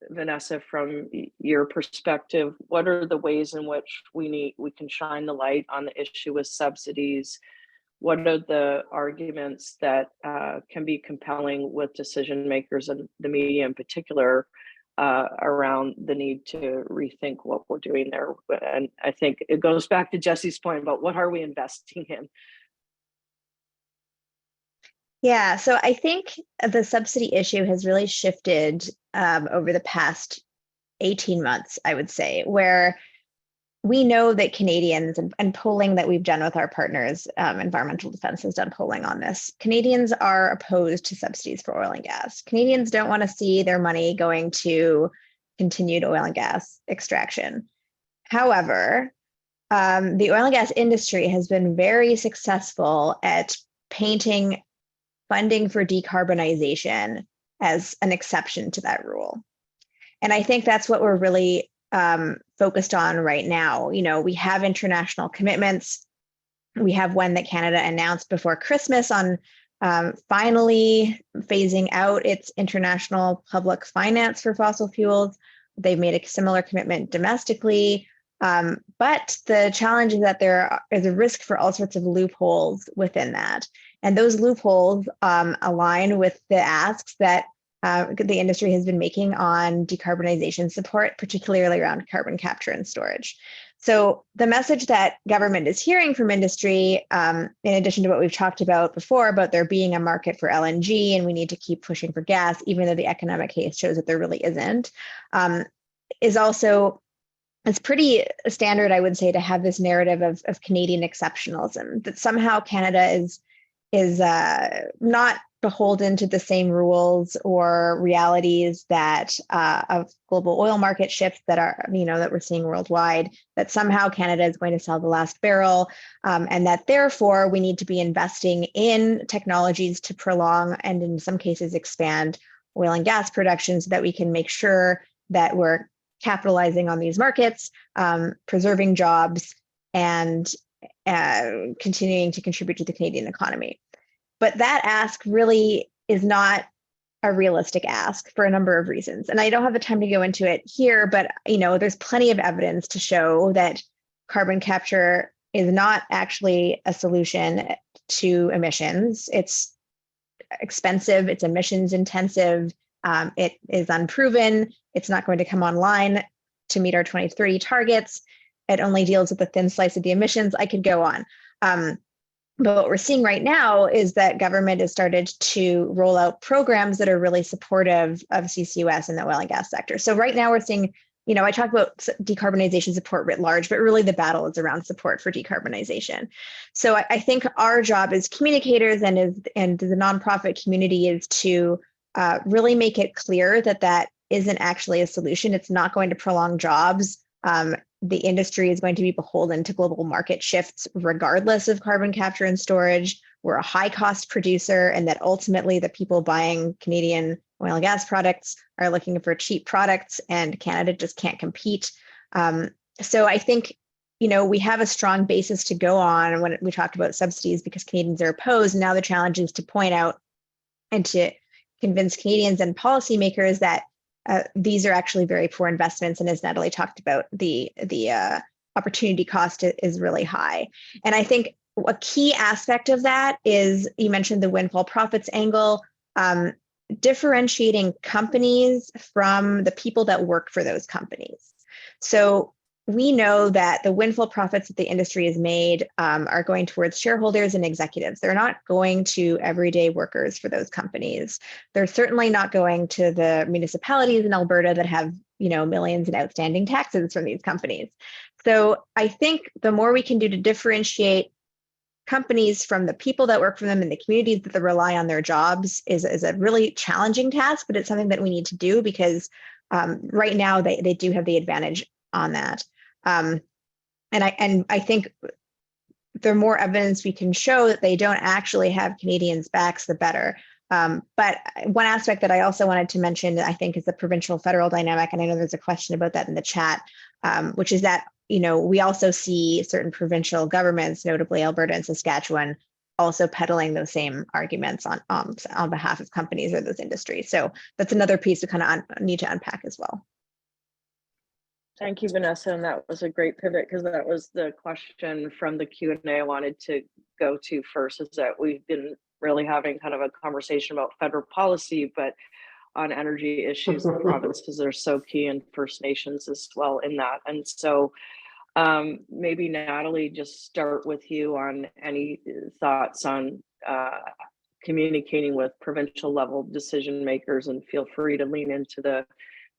S2: Vanessa, from your perspective, what are the ways in which we can shine the light on the issue with subsidies? What are the arguments that can be compelling with decision makers and the media in particular around the need to rethink what we're doing there? And I think it goes back to Jesse's point about what are we investing in?
S6: Yeah, so I think the subsidy issue has really shifted over the past 18 months, I would say, where we know that Canadians, and polling that we've done with our partners, Environmental Defense has done polling on this, Canadians are opposed to subsidies for oil and gas. Canadians don't want to see their money going to continued oil and gas extraction. However, the oil and gas industry has been very successful at painting funding for decarbonization as an exception to that rule. And I think that's what we're really focused on right now. You know, we have international commitments. We have one that Canada announced before Christmas on finally phasing out its international public finance for fossil fuels. They've made a similar commitment domestically. But the challenge is that there is a risk for all sorts of loopholes within that. And those loopholes align with the asks that the industry has been making on decarbonization support, particularly around carbon capture and storage. So the message that government is hearing from industry, in addition to what we've talked about before, about there being a market for LNG and we need to keep pushing for gas, even though the economic case shows that there really isn't, is also, it's pretty standard, I would say, to have this narrative of Canadian exceptionalism, that somehow Canada is not beholden to the same rules or realities that of global oil market shifts that are, that we're seeing worldwide, that somehow Canada is going to sell the last barrel, and that therefore we need to be investing in technologies to prolong and in some cases expand oil and gas production so that we can make sure that we're capitalizing on these markets, preserving jobs, and continuing to contribute to the Canadian economy. But that ask really is not a realistic ask for a number of reasons. And I don't have the time to go into it here, but there's plenty of evidence to show that carbon capture is not actually a solution to emissions. It's expensive, it's emissions intensive, it is unproven, it's not going to come online to meet our 2030 targets. It only deals with a thin slice of the emissions. I could go on. But what we're seeing right now is that government has started to roll out programs that are really supportive of CCUS in the oil and gas sector. So right now we're seeing, I talk about decarbonization support writ large, but really the battle is around support for decarbonization. So I think our job as communicators and the nonprofit community is to really make it clear that that isn't actually a solution. It's not going to prolong jobs The industry is going to be beholden to global market shifts regardless of carbon capture and storage. We're a high cost producer, and that ultimately the people buying Canadian oil and gas products are looking for cheap products, and Canada just can't compete. So I think, we have a strong basis to go on when we talked about subsidies because Canadians are opposed. Now the challenge is to point out and to convince Canadians and policymakers that these are actually very poor investments. And as Natalie talked about, the opportunity cost is really high. And I think a key aspect of that is, you mentioned the windfall profits angle, differentiating companies from the people that work for those companies. So we know that the windfall profits that the industry has made are going towards shareholders and executives. They're not going to everyday workers for those companies. They're certainly not going to the municipalities in Alberta that have, millions in outstanding taxes from these companies. So I think the more we can do to differentiate companies from the people that work for them and the communities that rely on their jobs is a really challenging task, but it's something that we need to do because right now they do have the advantage on that. And I think the more evidence we can show that they don't actually have Canadians' backs, the better. But one aspect that I also wanted to mention, I think, is the provincial federal dynamic. And I know there's a question about that in the chat, which is that, we also see certain provincial governments, notably Alberta and Saskatchewan, also peddling those same arguments on behalf of companies or those industries. So that's another piece we kind of need to unpack as well.
S2: Thank you, Vanessa. And that was a great pivot because that was the question from the Q&A I wanted to go to first, is that we've been really having kind of a conversation about federal policy, but on energy issues, the provinces are so key, and First Nations as well in that. And so maybe Natalie, just start with you on any thoughts on communicating with provincial level decision makers, and feel free to lean into the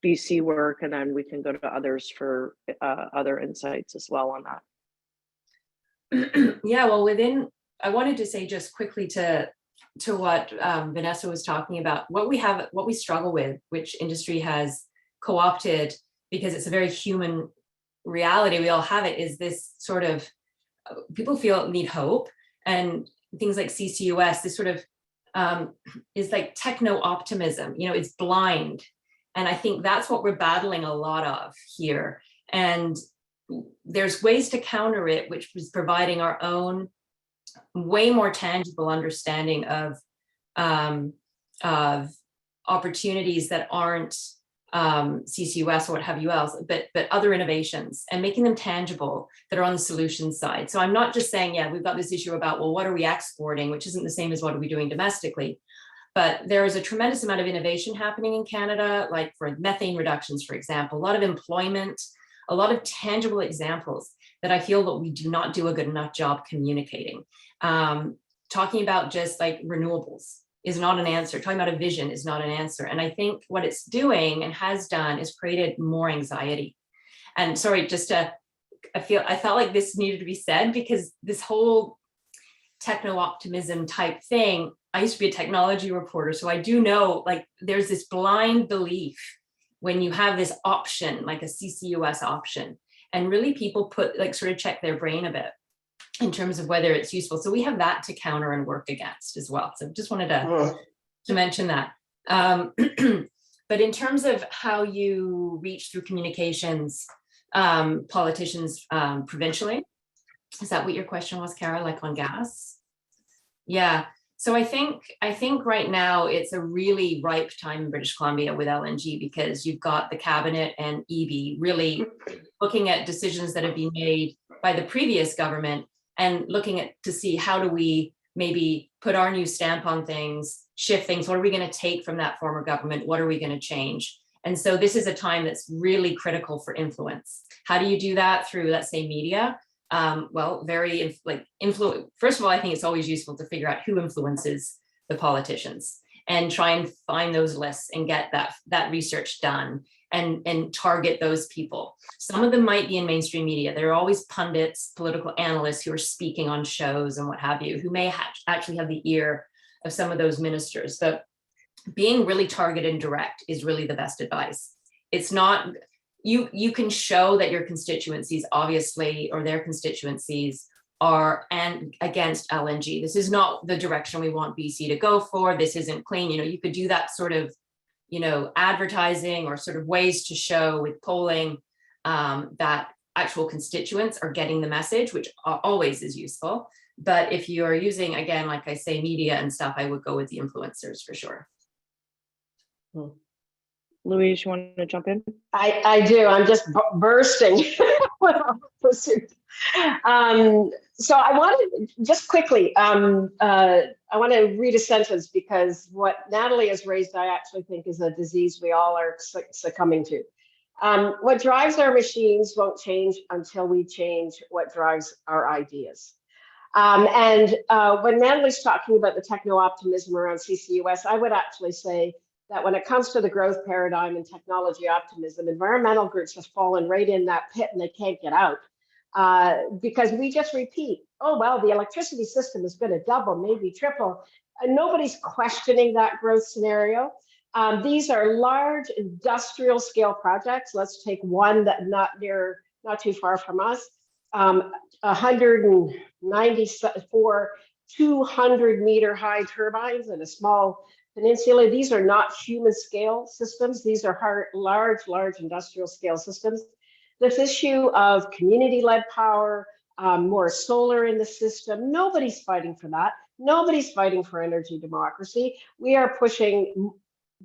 S2: BC work, and then we can go to others for other insights as well on that.
S5: Yeah, well, I wanted to say just quickly to what Vanessa was talking about, what we struggle with, which industry has co-opted because it's a very human reality, we all have it, is this sort of, people need hope, and things like CCUS, this sort of is like techno optimism, it's blind. And I think that's what we're battling a lot of here. And there's ways to counter it, which is providing our own way more tangible understanding of opportunities that aren't CCUS or what have you else, but other innovations, and making them tangible that are on the solution side. So I'm not just saying, yeah, we've got this issue about, well, what are we exporting, which isn't the same as what are we doing domestically. But there is a tremendous amount of innovation happening in Canada, like for methane reductions, for example, a lot of employment, a lot of tangible examples that I feel that we do not do a good enough job communicating. Talking about just like renewables is not an answer. Talking about a vision is not an answer. And I think what it's doing and has done is created more anxiety. And sorry, I felt like this needed to be said, because this whole techno-optimism type thing, I used to be a technology reporter, so I do know, like, there's this blind belief when you have this option, like a CCUS option, and really people sort of check their brain a bit in terms of whether it's useful. So we have that to counter and work against as well. So just wanted to mention that. But in terms of how you reach through communications, politicians provincially, is that what your question was, Kara, like on gas? Yeah. So I think right now it's a really ripe time in British Columbia with LNG, because you've got the cabinet and EB really looking at decisions that have been made by the previous government and looking at to see how do we maybe put our new stamp on things, shift things. What are we going to take from that former government? What are we going to change? And so this is a time that's really critical for influence. How do you do that? Through, let's say, media. Well, first of all, I think it's always useful to figure out who influences the politicians and try and find those lists and get that research done and target those people. Some of them might be in mainstream media. There are always pundits, political analysts who are speaking on shows and what have you, who may actually have the ear of some of those ministers. But being really targeted and direct is really the best advice. It's not you can show that your constituencies obviously, or their constituencies are and against LNG. This is not the direction we want BC to go for. This isn't clean. You could do that sort of, advertising or sort of ways to show with polling that actual constituents are getting the message, which always is useful. But if you are using, again, like I say, media and stuff, I would go with the influencers for sure.
S2: Louise, you want to jump in?
S3: I do. I'm just bursting. So I wanted just quickly, I want to read a sentence because what Natalie has raised, I actually think is a disease we all are succumbing to. What drives our machines won't change until we change what drives our ideas. When Natalie's talking about the techno-optimism around CCUS, I would actually say that when it comes to the growth paradigm and technology optimism, environmental groups have fallen right in that pit and they can't get out because we just repeat, oh, well, the electricity system is going to double, maybe triple. And nobody's questioning that growth scenario. These are large industrial scale projects. Let's take one that not too far from us, 194 200-meter high turbines in a small peninsula. These are not human scale systems. These are large industrial scale systems. This issue of community-led power, more solar in the system, nobody's fighting for that. Nobody's fighting for energy democracy. We are pushing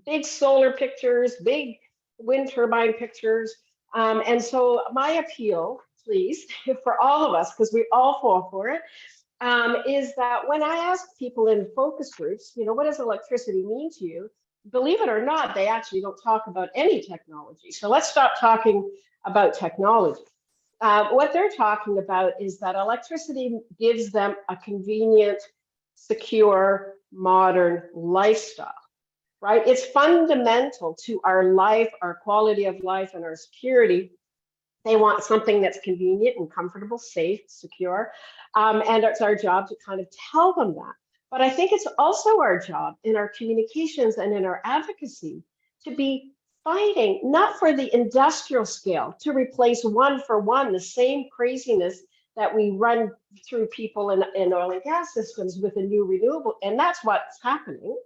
S3: big solar pictures, big wind turbine pictures. And so my appeal, please, for all of us, because we all fall for it, is that when I ask people in focus groups, what does electricity mean to you? Believe it or not, they actually don't talk about any technology. So let's stop talking about technology. What they're talking about is that electricity gives them a convenient, secure, modern lifestyle, right? It's fundamental to our life, our quality of life, and our security. They want something that's convenient and comfortable, safe, secure. And it's our job to kind of tell them that. But I think it's also our job in our communications and in our advocacy to be fighting, not for the industrial scale, to replace one for one, the same craziness that we run through people in oil and gas systems with a new renewable. And that's what's happening,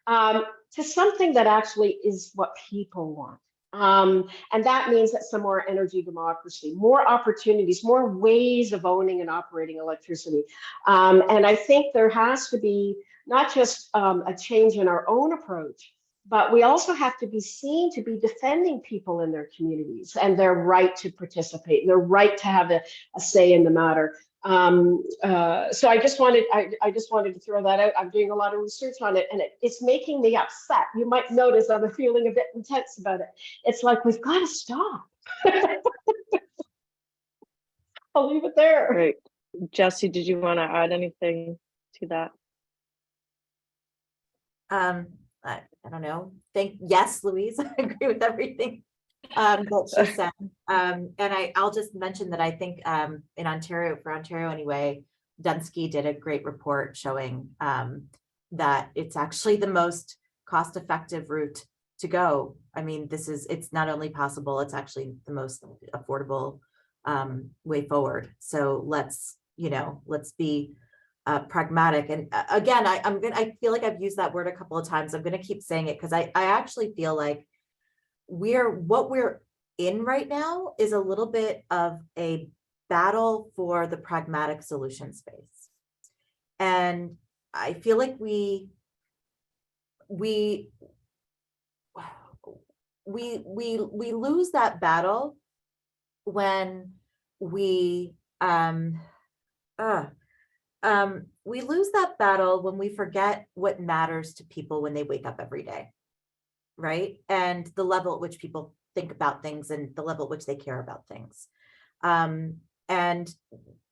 S3: to something that actually is what people want. And that means that some more energy democracy, more opportunities, more ways of owning and operating electricity. And I think there has to be not just a change in our own approach, but we also have to be seen to be defending people in their communities and their right to participate, their right to have a say in the matter. So I just wanted to throw that out. I'm doing a lot of research on it, and it's making me upset. You might notice I'm feeling a bit intense about it. It's like, we've got to stop. I'll leave it there.
S2: Great. Jesse, did you want to add anything to that?
S4: I don't know. Yes, Louise, I agree with everything that she said. And I'll just mention that I think in Ontario, for Ontario anyway, Dunsky did a great report showing that it's actually the most cost-effective route to go. I mean, it's not only possible, it's actually the most affordable way forward. So let's be pragmatic. And again, I feel like I've used that word a couple of times. I'm going to keep saying it because I actually feel like what we're in right now is a little bit of a battle for the pragmatic solution space. And I feel like we lose that battle when we lose that battle when we forget what matters to people when they wake up every day, right? And the level at which people think about things and the level at which they care about things. And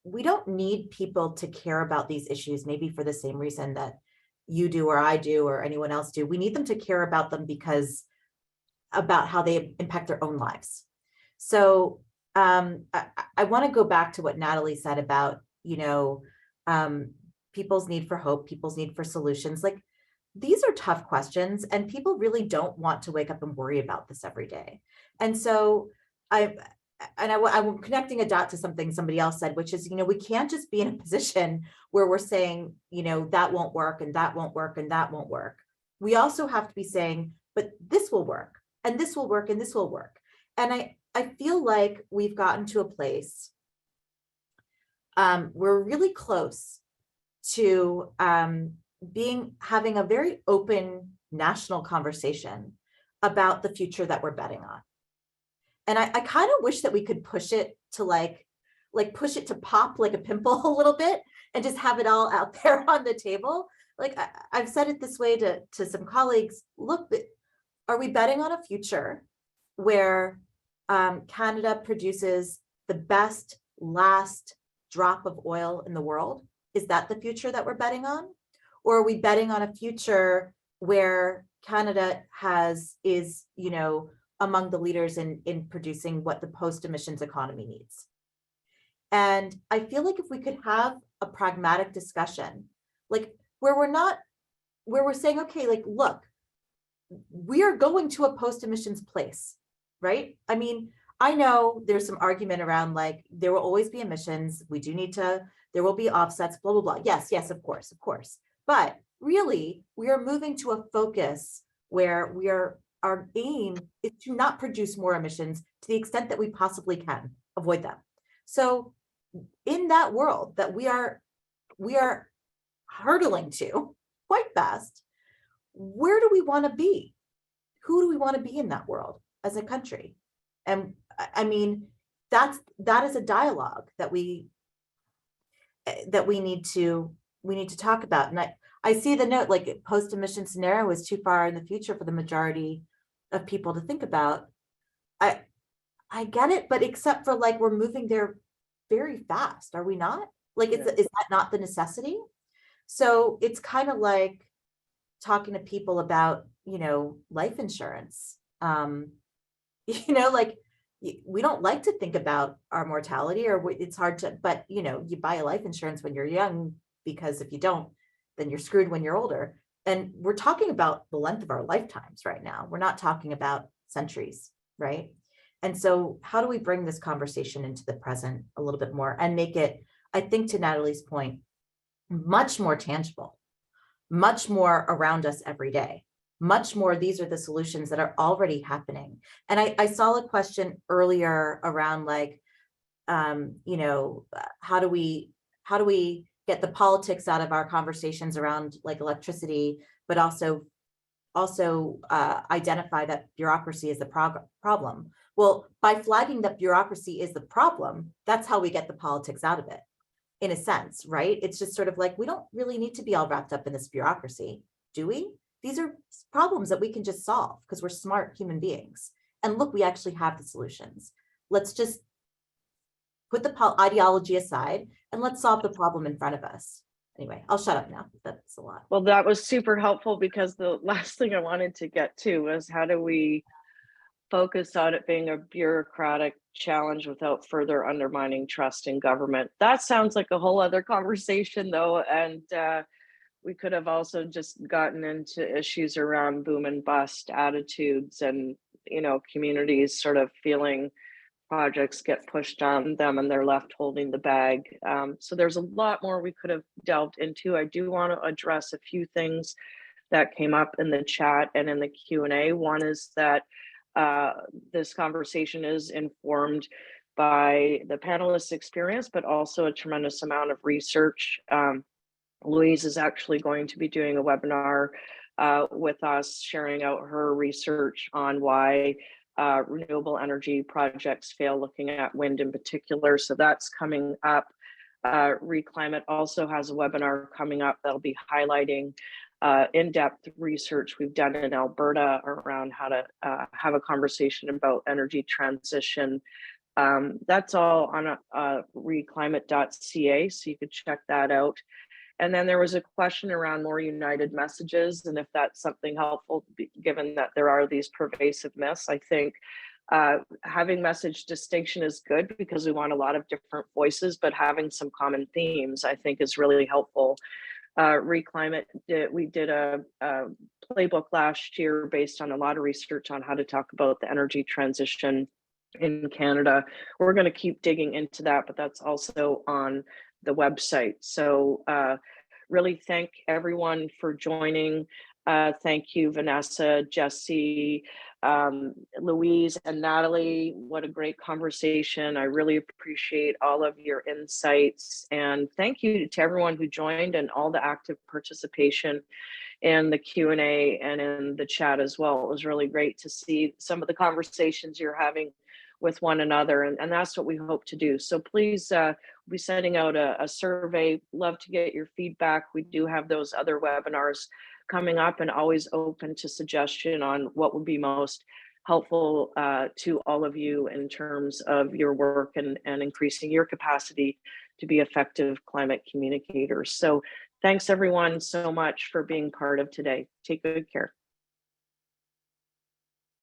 S4: we don't need people to care about these issues, maybe for the same reason that you do or I do or anyone else do. We need them to care about them about how they impact their own lives. So I want to go back to what Natalie said about, people's need for hope, people's need for solutions. Like, these are tough questions and people really don't want to wake up and worry about this every day. And so I'm connecting a dot to something somebody else said, which is, we can't just be in a position where we're saying, that won't work and that won't work and that won't work. We also have to be saying, but this will work and this will work and this will work. And I feel like we've gotten to a place, we're really close to having a very open national conversation about the future that we're betting on. And I kind of wish that we could push it to like push it to pop like a pimple a little bit and just have it all out there on the table. Like I've said it this way to some colleagues, look, are we betting on a future where Canada produces the best last drop of oil in the world? Is that the future that we're betting on? Or are we betting on a future where Canada is among the leaders in producing what the post-emissions economy needs? And I feel like if we could have a pragmatic discussion, like where we're saying, okay, like, look, we are going to a post-emissions place, right? I mean, I know there's some argument around like, there will always be emissions. There will be offsets, blah, blah, blah. Yes, of course. But really, we are moving to a focus where our aim is to not produce more emissions to the extent that we possibly can avoid them. So in that world that we are hurtling to quite fast, where do we want to be? Who do we want to be in that world as a country? And I mean, that is a dialogue that we need to talk about. And I see the note, like post-emission scenario is too far in the future for the majority of people to think about. I get it, but except for like, we're moving there very fast, are we not? Like, is that not the necessity? So it's kind of like talking to people about, life insurance. Like we don't like to think about our mortality, or it's hard to, but you buy a life insurance when you're young, because if you don't, then you're screwed when you're older. And we're talking about the length of our lifetimes right now. We're not talking about centuries, right? And so how do we bring this conversation into the present a little bit more and make it, I think to Natalie's point, much more tangible, much more around us every day, much more, these are the solutions that are already happening. And I saw a question earlier around like, how do we get the politics out of our conversations around like electricity, but also identify that bureaucracy is the problem. Well, by flagging that bureaucracy is the problem, that's how we get the politics out of it, in a sense, right? It's just sort of like, we don't really need to be all wrapped up in this bureaucracy, do we? These are problems that we can just solve because we're smart human beings. And look, we actually have the solutions. Let's just put the ideology aside and let's solve the problem in front of us. Anyway, I'll shut up now. That's a lot.
S2: Well, that was super helpful, because the last thing I wanted to get to was how do we focus on it being a bureaucratic challenge without further undermining trust in government. That sounds like a whole other conversation though. And we could have also just gotten into issues around boom and bust attitudes and, communities sort of feeling projects get pushed on them and they're left holding the bag. So there's a lot more we could have delved into. I do want to address a few things that came up in the chat and in the Q&A. One is that this conversation is informed by the panelists' experience, but also a tremendous amount of research. Louise is actually going to be doing a webinar with us, sharing out her research on why renewable energy projects fail, looking at wind in particular. So that's coming up. Re.Climate also has a webinar coming up that'll be highlighting in-depth research we've done in Alberta around how to have a conversation about energy transition. That's all on reclimate.ca, so you could check that out. And then there was a question around more united messages, and if that's something helpful, given that there are these pervasive myths. I think having message distinction is good because we want a lot of different voices, but having some common themes, I think, is really helpful. Re.Climate, we did a playbook last year based on a lot of research on how to talk about the energy transition in Canada. We're going to keep digging into that, but that's also on the website. So really thank everyone for joining. Thank you, Vanessa, Jesse, Louise, and Natalie. What a great conversation. I really appreciate all of your insights. And thank you to everyone who joined and all the active participation in the Q&A and in the chat as well. It was really great to see some of the conversations you're having with one another, and that's what we hope to do. So please, we'll be sending out a survey. Love to get your feedback. We do have those other webinars coming up, and always open to suggestion on what would be most helpful to all of you in terms of your work and increasing your capacity to be effective climate communicators. So thanks everyone so much for being part of today. Take good care.